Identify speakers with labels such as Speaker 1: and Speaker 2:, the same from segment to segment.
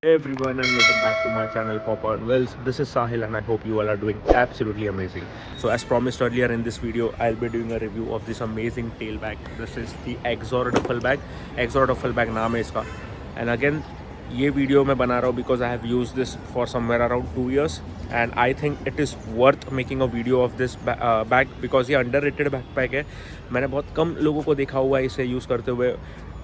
Speaker 1: Everyone, and welcome back to my channel Pop on Wells. This is Sahil and I hope you all are doing absolutely amazing. So as promised earlier in this video, I'll be doing a review of this amazing tail bag. This is the Exor duffel bag. Exor duffel bag नाम है इसका. And again, ये video मैं बना रहा हूँ because I have used this for somewhere around 2 years and I think it is worth making a video of this bag because ये underrated backpack है. मैंने बहुत कम लोगों को देखा हुआ है इसे यूज़ करते हुए.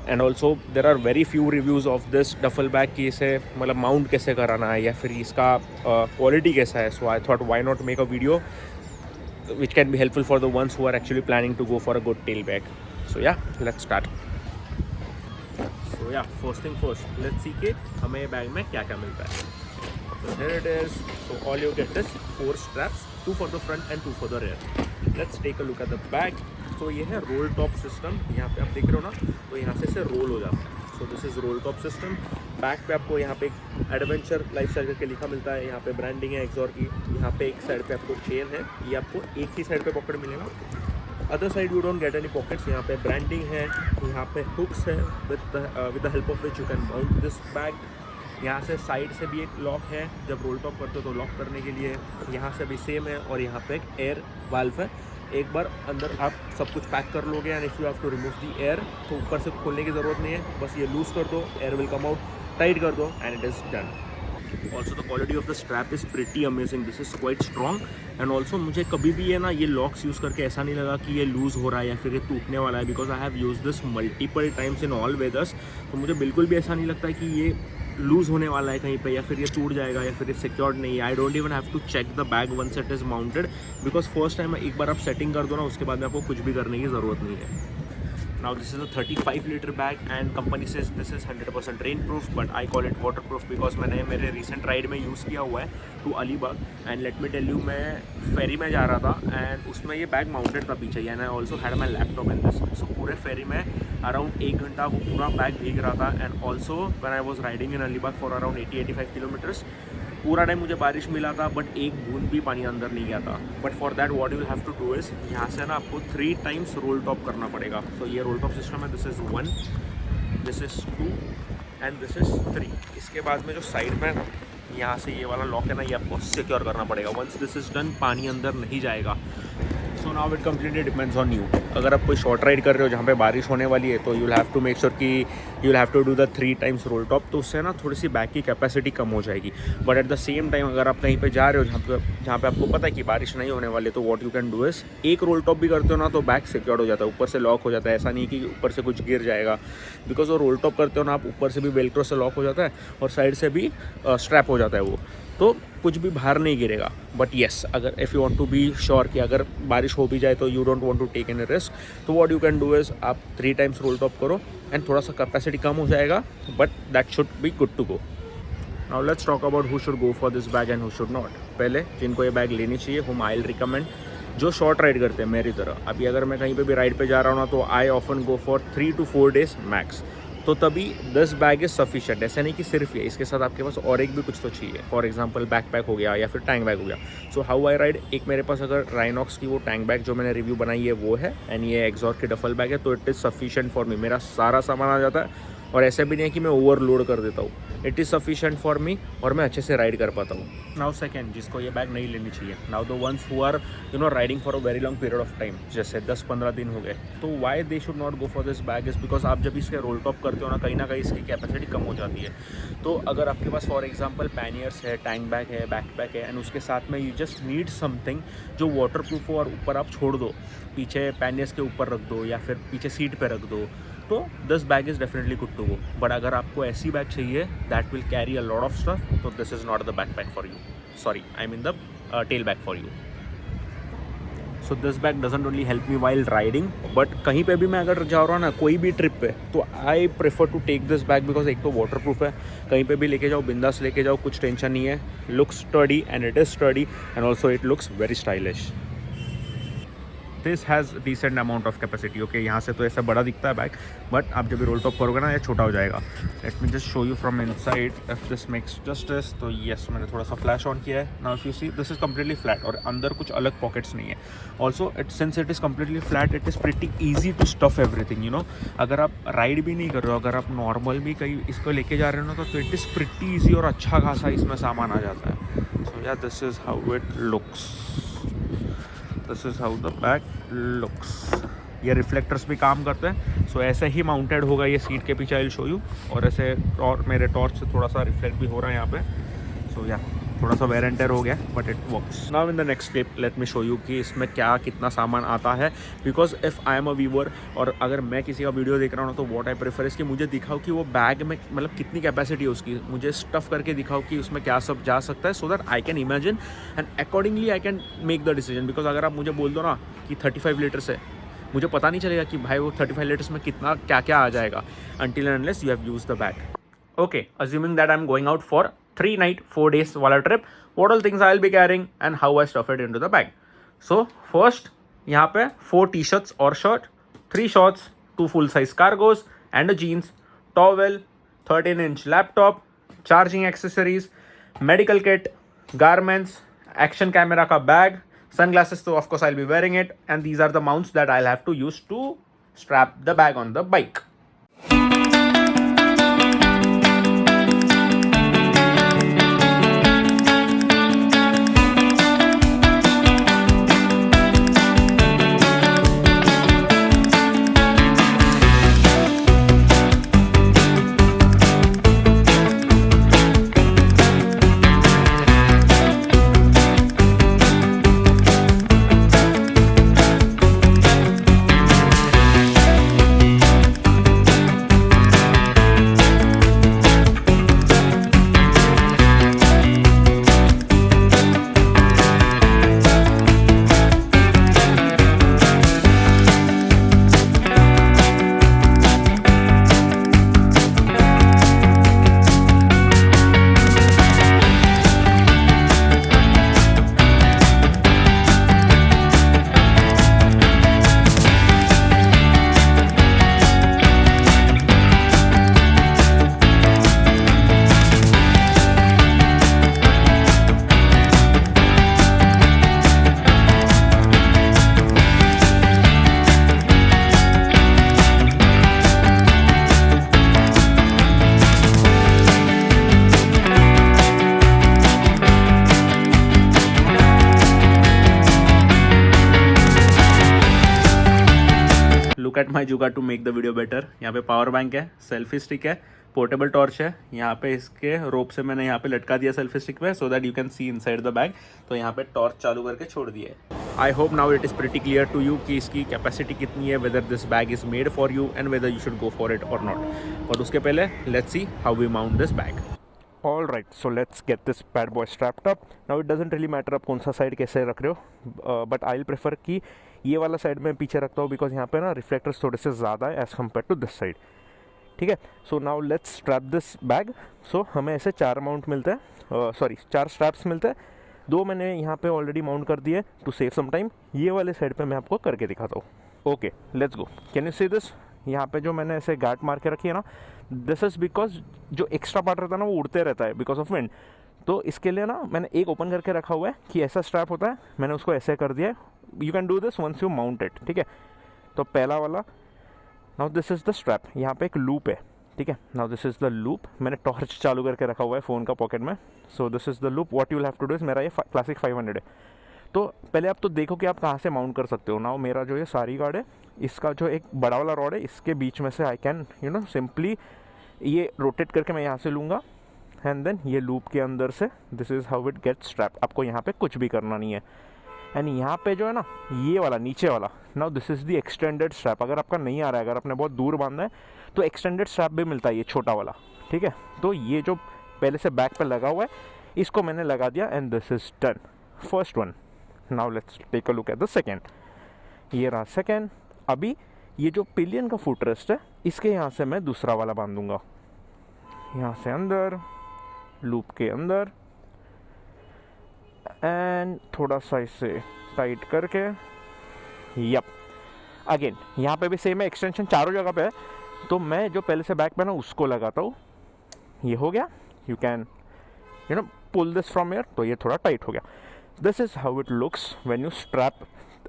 Speaker 1: And also there are very few reviews of this duffel bag कि इसे मतलब माउंट कैसे कराना है या फिर इसका क्वालिटी कैसा है. So I thought why not make a video which can be helpful for the ones who are actually planning to go for a good tail bag. So yeah let's start. So yeah first thing first, let's see कि हमें bag में क्या क्या मिलता है. So here it is. So all you get is 4 straps, 2 for the front and 2 for the rear. Let's take a look at the bag. तो ये है रोल टॉप सिस्टम. यहाँ पे आप देख रहे हो ना, तो यहाँ से इसे रोल हो जाता है. सो this is role top system. Back पे आपको यहाँ पे एक एडवेंचर लाइफस्टाइल करके लिखा मिलता है. यहाँ पे ब्रांडिंग है एक्सॉर की. यहाँ पे एक साइड पे आपको चेन है, ये आपको एक ही साइड पे पॉकेट मिलेगा. Other side you don't get any pockets. यहाँ पे ब्रांडिंग है, यहाँ पे हुक्स है with the help of which you can mount this bag. यहाँ से साइड से भी एक लॉक है, जब रोल टॉप करते हो तो लॉक करने के लिए. यहाँ से भी सेम है और यहाँ पे एक एयर वाल्व है. एक बार अंदर आप सब कुछ पैक कर लोगे and if you have to remove the air तो ऊपर से खोलने की ज़रूरत नहीं है. बस ये लूज़ कर दो, air will come out, tight कर दो and it is done. Also the quality of the strap is pretty amazing. This is quite strong and also मुझे कभी भी ये ना ये लॉक्स यूज़ करके ऐसा नहीं लगा कि ये लूज़ हो रहा है या फिर ये टूटने वाला है. Because I have use this multiple times in all weathers. तो मुझे बिल्कुल भी ऐसा नहीं लगता है कि ये लूज़ होने वाला है कहीं पे या फिर ये टूट जाएगा या फिर ये सिक्योर्ड नहीं है. I don't even have to check the bag once it is mounted because first time एक बार आप सेटिंग कर दो ना, उसके बाद में आपको कुछ भी करने की ज़रूरत नहीं है. Now this is a 35 liter bag and company says this is 100% rain proof but I call it waterproof because मैंने मेरे recent ride में यूज़ किया हुआ है to Alibag. and let me tell you, मैं फेरी में जा रहा था एंड उसमें ये बैग माउंटेड था पीछे and I also had my laptop in this. सो पूरे फेरी में अराउंड 1 घंटा वो पूरा बैग भीग रहा था. And also when I was riding in Alibag for around 80-85 kilometres, पूरा टाइम मुझे बारिश मिला था बट एक बूंद भी पानी अंदर नहीं गया था. But for that what you will have to do is यहाँ से ना आपको 3 टाइम्स रोल टॉप करना पड़ेगा. सो ये रोल टॉप सिस्टम है. This is 1, this is 2 and this is 3. इसके बाद में जो साइड में ना यहाँ से ये वाला लॉक है ना, ये आपको सिक्योर करना पड़ेगा. वंस दिस इज़ डन पानी अंदर नहीं जाएगा. So now it completely depends on you. अगर आप कोई शॉर्ट राइड कर रहे हो जहाँ पे बारिश होने वाली है तो you will have to make sure कि you will have to do the 3 times roll top. तो उससे ना थोड़ी सी बैग की कैपेसिटी कम हो जाएगी. But at the same time अगर आप कहीं पे जा रहे हो जहाँ पे आपको पता है कि बारिश नहीं होने वाली, तो what you can do is एक रोल टॉप भी करते हो ना तो बैग सिक्योर्ड हो जाता है, ऊपर से लॉक हो जाता है. ऐसा नहीं कि ऊपर से कुछ गिर जाएगा. बिकॉज वो रोल टॉप करते हो ना आप, ऊपर से भी वेल्क्रो से लॉक हो जाता है और साइड से भी स्ट्रैप हो जाता है वो, तो कुछ भी बाहर नहीं गिरेगा. बट येस, अगर if you want to be sure कि अगर बारिश हो भी जाए तो you don't want to take any risk, तो what you can do is आप 3 टाइम्स रोल टॉप करो एंड थोड़ा सा कैपेसिटी कम हो जाएगा but that should be good to go. Now let's talk about who should go for this bag and who should not. पहले जिनको ये बैग लेनी चाहिए, हुम आई विल रिकमेंड, जो शॉर्ट राइड करते हैं मेरी तरह. अभी अगर मैं कहीं पे भी राइड पे जा रहा हूँ ना तो I often go for 3 to 4 days max. तो तभी 10 बैग इज़ सफिशेंट. ऐसा नहीं कि सिर्फ ये, इसके साथ आपके पास और एक भी कुछ तो चाहिए. फॉर एग्जांपल बैकपैक हो गया या फिर टैंक बैग हो गया. सो हाउ आई राइड, एक मेरे पास अगर राइनॉक्स की वो टैंक बैग जो मैंने रिव्यू बनाई है वो है एंड ये एक्सॉर की डफल बैग है, तो it is sufficient for me. मेरा सारा सामान आ जाता है और ऐसे भी नहीं है कि मैं ओवरलोड कर देता हूँ. It is sufficient for me और मैं अच्छे से राइड कर पाता हूँ. नाउ सेकेंड, जिसको ये बैग नहीं लेनी चाहिए, now the ones who are riding for a very long period of time, जैसे 10-15 दिन हो गए, तो why they should not go for this bag is because आप जब इसके रोल टॉप करते हो ना, कहीं ना कहीं इसकी कैपेसिटी कम हो जाती है. तो अगर आपके पास फॉर एग्जाम्पल पैनियर्स है, टैंक बैग है, बैकपैक है एंड उसके साथ में यू जस्ट नीड समथिंग जो वाटर प्रूफ हो और ऊपर आप छोड़ दो, पीछे पैनियर्स के ऊपर रख दो या फिर पीछे सीट पर रख दो, तो this bag is definitely good to go. But अगर आपको ऐसी बैग चाहिए that will carry a lot of stuff, तो this is not the backpack for you. Sorry, I mean the tail bag for you. So this bag doesn't only help me while riding but कहीं पे भी मैं अगर जा रहा हूँ ना कोई भी ट्रिप पे, तो I prefer to take this bag because एक तो वाटर प्रूफ है, कहीं पे भी लेके जाओ बिंदास लेके जाओ, कुछ टेंशन नहीं है. Looks sturdy and it is sturdy and also it looks very stylish. This has decent amount of capacity. Okay, यहाँ से तो ऐसा बड़ा दिखता है बैग, बट आप जब भी रोल टॉप करोगे ना ये छोटा हो जाएगा। Let me just show you from inside if this makes justice. तो येस, मैंने थोड़ा सा फ्लैश ऑन किया है। Now if you see this is completely flat और अंदर कुछ अलग पॉकेट्स नहीं है। Also it since it is completely flat it is pretty easy to stuff everything, you know. अगर आप राइड भी नहीं कर रहे हो, अगर आप नॉर्मल भी कहीं इसको लेके जा रहे हो ना, तो इट इज़ प्रिटी ईजी और अच्छा खासा इसमें सामान आ जाता है। सो yeah this is how it looks, this is how the bag looks. ये रिफ्लेक्टर्स भी काम करते हैं। सो ऐसे ही माउंटेड होगा ये सीट के पीछे, आई विल शो यू। और ऐसे और मेरे टॉर्च से थोड़ा सा रिफ्लेक्ट भी हो रहा है यहाँ पे। सो या थोड़ा सा वेयर एंड टेयर हो गया, but it works. Now in the next step let me show you कि इसमें क्या कितना सामान आता है। Because if I am a viewer और अगर मैं किसी का वीडियो देख रहा हूँ तो वॉट आई प्रेफर इसकी मुझे दिखाओ कि वो बैग में मतलब कितनी कैपेसिटी है उसकी, मुझे स्टफ़ करके दिखाओ कि उसमें क्या सब जा सकता है, so that I can imagine and accordingly I can make the decision. Because अगर आप मुझे बोल दो ना कि 35 लीटर्स है, मुझे पता नहीं चलेगा कि भाई वो 35 लीटर्स में कितना क्या क्या आ जाएगा until and unless you have used the bag. Okay, assuming that I'm going out for 3 night 4 days वाला trip, what all things I'll be carrying and how I stuff it into the bag. So first यहाँ पे 4 t-shirts और shirt, 3 shorts, 2 full size cargos and a jeans, towel, 13-inch laptop, charging accessories, medical kit, garments, action camera का bag, sunglasses, so of course I'll be wearing it, and these are the mounts that I'll have to use to strap the bag on the bike. Look at my jugaad to make the video better. यहाँ पे power bank है, selfie stick है, portable torch है। यहाँ पे इसके रोप से मैंने यहाँ पे लटका दिया सेल्फी स्टिक पे, so that you can see inside the bag. तो यहाँ पे टॉर्च चालू करके छोड़ दिया है। I hope now it is pretty clear to you कि इसकी कैपेसिटी कितनी है, whether this bag is made for you and whether you should go for it और नॉट। बट उसके पहले let's see how we mount this bag. All right, so let's get this bad boy strapped up. Now it doesn't really matter आप कौन सा side कैसे रख रहे हो, बट आई विल प्रेफर कि ये वाला साइड में पीछे रखता हूँ, बिकॉज यहाँ पे ना रिफ्लेक्टर्स थोड़े से ज़्यादा है as compare to this side. ठीक है, so now let's strap this bag. सो हमें ऐसे 4 माउंट मिलते हैं, 4 स्ट्रैप्स मिलते हैं। 2 मैंने यहाँ पे ऑलरेडी माउंट कर दिए टू सेव सम टाइम। ये वाले साइड पे मैं आपको करके दिखाता हूँ। Okay, let's go. Can you see this? यहाँ पे जो मैंने ऐसे गांठ मार के रखी है ना, दिस इज़ बिकॉज जो एक्स्ट्रा पार्ट रहता है ना वो उड़ते रहता है बिकॉज ऑफ विंड। तो इसके लिए ना मैंने एक ओपन करके रखा हुआ है कि ऐसा स्ट्रैप होता है, मैंने उसको ऐसे कर दिया है। You can do this once you mount it. ठीक है, तो पहला वाला, now this is the strap. यहाँ पे एक लूप है। ठीक है, now this is the loop. मैंने टॉर्च चालू करके रखा हुआ है फ़ोन का पॉकेट में। So this is the loop. What you will have to do is, मेरा ये क्लासिक 500 है। तो पहले आप तो देखो कि आप कहाँ से माउंट कर सकते हो। नाउ मेरा जो ये सारी गार्ड है, इसका जो एक बड़ा वाला रॉड है, इसके बीच में से आई कैन सिंपली ये रोटेट करके मैं यहाँ से लूँगा एंड देन ये लूप के अंदर से this is how it get strap. आपको यहाँ पे कुछ भी करना नहीं है। एंड यहाँ पे जो है ना ये वाला नीचे वाला, now this is the extended strap. अगर आपका नहीं आ रहा है, अगर आपने बहुत दूर बांधना है तो एक्सटेंडेड स्ट्रैप भी मिलता है, ये छोटा वाला। ठीक है, तो ये जो पहले से बैक पे लगा हुआ है इसको मैंने लगा दिया and this is done, first one. Now let's take a look at the second. ये रहा सेकेंड। अभी ये जो पिलियन का फुट रेस्ट है इसके यहाँ से मैं दूसरा वाला बांध दूंगा, यहाँ से अंदर लूप के अंदर एंड थोड़ा सा इसे टाइट करके यप, अगेन यहाँ पे भी सेम है, एक्सटेंशन चारों जगह पे है। तो मैं जो पहले से बैग पहना उसको लगाता हूँ, ये हो गया। You can pull this from here, तो ये थोड़ा टाइट हो गया। This is how it looks when you strap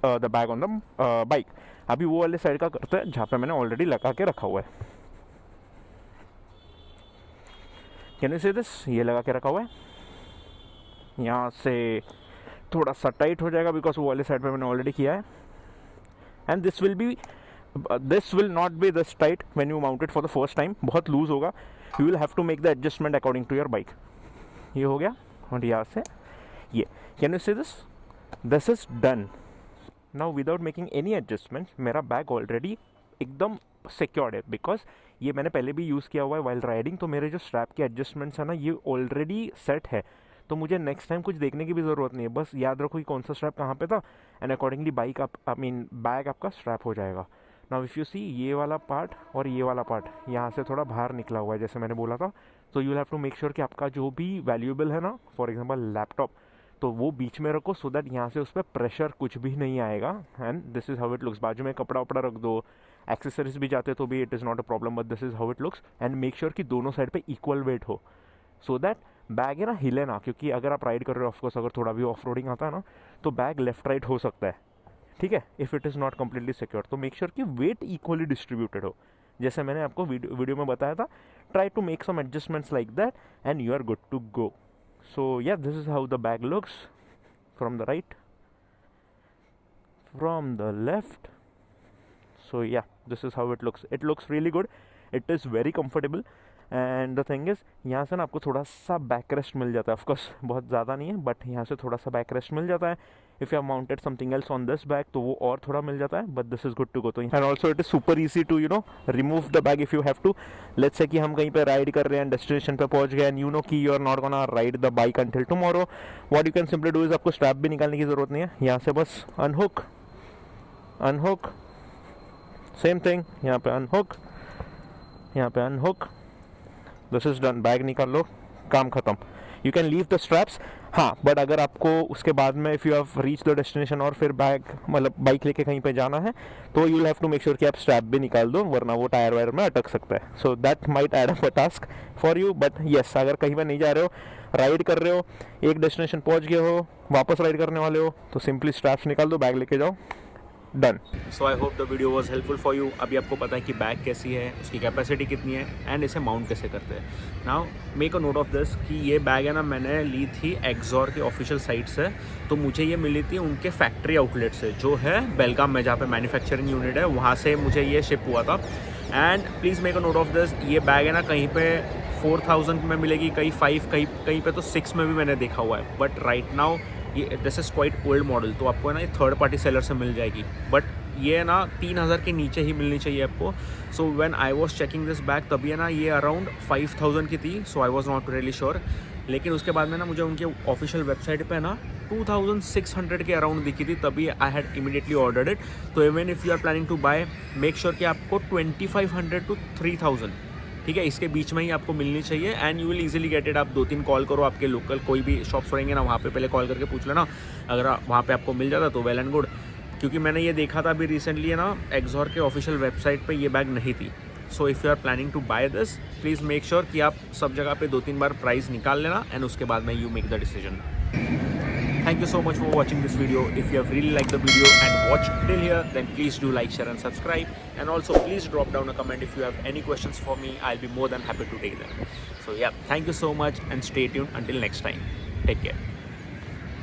Speaker 1: the bag on the bike. अभी वो वाले साइड का करते हैं जहाँ पे मैंने ऑलरेडी लगा के रखा हुआ है। कैन यू सी दिस, ये लगा के रखा हुआ है, यहाँ से थोड़ा सा टाइट हो जाएगा बिकॉज वो वाले साइड पे मैंने ऑलरेडी किया है। And this will not be this tight when you mount it for the first time, बहुत लूज होगा। You will have to make the adjustment according to your bike. ये हो गया, और यहाँ से ये, can you see this is done. Now without making any adjustments मेरा बैग ऑलरेडी एकदम सिक्योर्ड है, बिकॉज ये मैंने पहले भी यूज़ किया हुआ है वाइल राइडिंग। तो मेरे जो स्ट्रैप के एडजस्टमेंट्स है ना, ये ऑलरेडी सेट है। तो मुझे नेक्स्ट टाइम कुछ देखने की भी ज़रूरत नहीं है, बस याद रखो कि कौन सा स्ट्रैप कहाँ पे था, एंड अकॉर्डिंगली बाइक बैग आपका स्ट्रैप हो जाएगा। नाउ इफ़ यू सी, ये वाला पार्ट और ये वाला पार्ट यहाँ से थोड़ा बाहर निकला हुआ है जैसे मैंने बोला था। तो you have to make sure कि आपका जो भी वैल्यूएबल है ना, फॉर एग्जांपल लैपटॉप, तो वो बीच में रखो सो दैट यहाँ से उस पर प्रेशर कुछ भी नहीं आएगा। And this is how it looks. बाजू में कपड़ा वपड़ा रख दो, एक्सेसरीज भी जाते तो भी it is not a problem, but this is how it looks. And make sure कि दोनों साइड पे इक्वल वेट हो, सो दैट बैग है ना हिले ना, क्योंकि अगर आप राइड कर रहे हो, ऑफकोर्स अगर थोड़ा भी ऑफ रोडिंग आता है ना, तो बैग लेफ्ट राइट हो सकता है, ठीक है, if it is not completely secure. तो मेक श्योर कि वेट इक्वली डिस्ट्रीब्यूटेड हो, जैसे मैंने आपको वीडियो में बताया था। Try to make some adjustments like that and you are good to go. So yeah, this is how the bag looks from the right, from the left. So yeah, this is how it looks really good. It is very comfortable, and the thing is, यहाँ से ना आपको थोड़ा सा back rest मिल जाता है। Of course बहुत ज़्यादा नहीं है, बट यहाँ से थोड़ा सा बैक रेस्ट मिल जाता है। If you have mounted something else on this bag, तो वो और थोड़ा मिल जाता है, but this is good to go. तो and also it is super easy to remove the bag if you have to. Let's say कि हम कहीं पे राइड कर रहे हैं, डेस्टिनेशन पे पहुंच गए, एंड यू नो कि you are not gonna ride the bike until tomorrow, what you can simply do is, आपको स्ट्रैप भी निकालने की ज़रूरत नहीं है। यहाँ से बस अनहुक, सेम थिंग, यहाँ पे unhook, this is done. Bag निकाल लो, काम खत्म। You can leave the straps, हाँ, बट अगर आपको उसके बाद में if you have reach the destination और फिर बाइक लेके कहीं पे जाना है, तो you will have to make sure कि आप स्ट्रैप भी निकाल दो, वरना वो टायर वायर में अटक सकता है। So that might add up a task for you, but yes, अगर कहीं पर नहीं जा रहे हो, राइड कर रहे हो, एक डेस्टिनेशन पहुंच गए हो, वापस राइड करने वाले हो, तो सिंपली स्ट्रैप्स निकाल दो, बैग लेके जाओ, done. So I hope the video was helpful for you. अभी आपको पता है कि बैग कैसी है, उसकी कैपेसिटी कितनी है, एंड इसे माउंट कैसे करते हैं। Now make a note of this कि ये बैग है ना, मैंने ली थी एक्सॉर की ऑफिशियल साइट से। तो मुझे ये मिली थी उनके फैक्ट्री आउटलेट से, जो है बेलगाम में, जहाँ पे मैन्युफैक्चरिंग यूनिट है, वहाँ से मुझे ये शिप हुआ था। And please make a note of this, ये बैग है ना कहीं पे 4000 में मिलेगी, कहीं 5, कहीं पे तो 6 में भी मैंने देखा हुआ है। बट राइट नाउ ये this is quite old model, तो आपको है ना ये थर्ड पार्टी सेलर से मिल जाएगी, बट ये ना 3000 के नीचे ही मिलनी चाहिए आपको। So when I was checking this bag, तभी है ना ये अराउंड 5000 की थी। So I was not really sure, लेकिन उसके बाद में ना मुझे उनके ऑफिशियल वेबसाइट पे ना 2600 के अराउंड दिखी थी, तभी I had immediately ordered it. तो even if you are planning to buy, make sure कि आपको 2500 to 3000, ठीक है, इसके बीच में ही आपको मिलनी चाहिए, and you will easily get it. आप 2-3 कॉल करो, आपके लोकल कोई भी शॉप्स रहेंगे ना, वहाँ पे पहले कॉल करके पूछ लेना। अगर वहाँ पे आपको मिल जाता तो वेल एंड गुड, क्योंकि मैंने ये देखा था अभी रिसेंटली है ना, एक्सॉर के ऑफिशियल वेबसाइट पे ये बैग नहीं थी। So if you are planning to buy this, please make sure कि आप सब जगह पे 2-3 बार प्राइस निकाल लेना, एंड उसके बाद में you make the decision. Thank you so much for watching this video. If you have really liked the video and watched till here, then please do like, share and subscribe. And also please drop down a comment if you have any questions for me. I'll be more than happy to take them. So yeah, thank you so much and stay tuned until next time. Take care.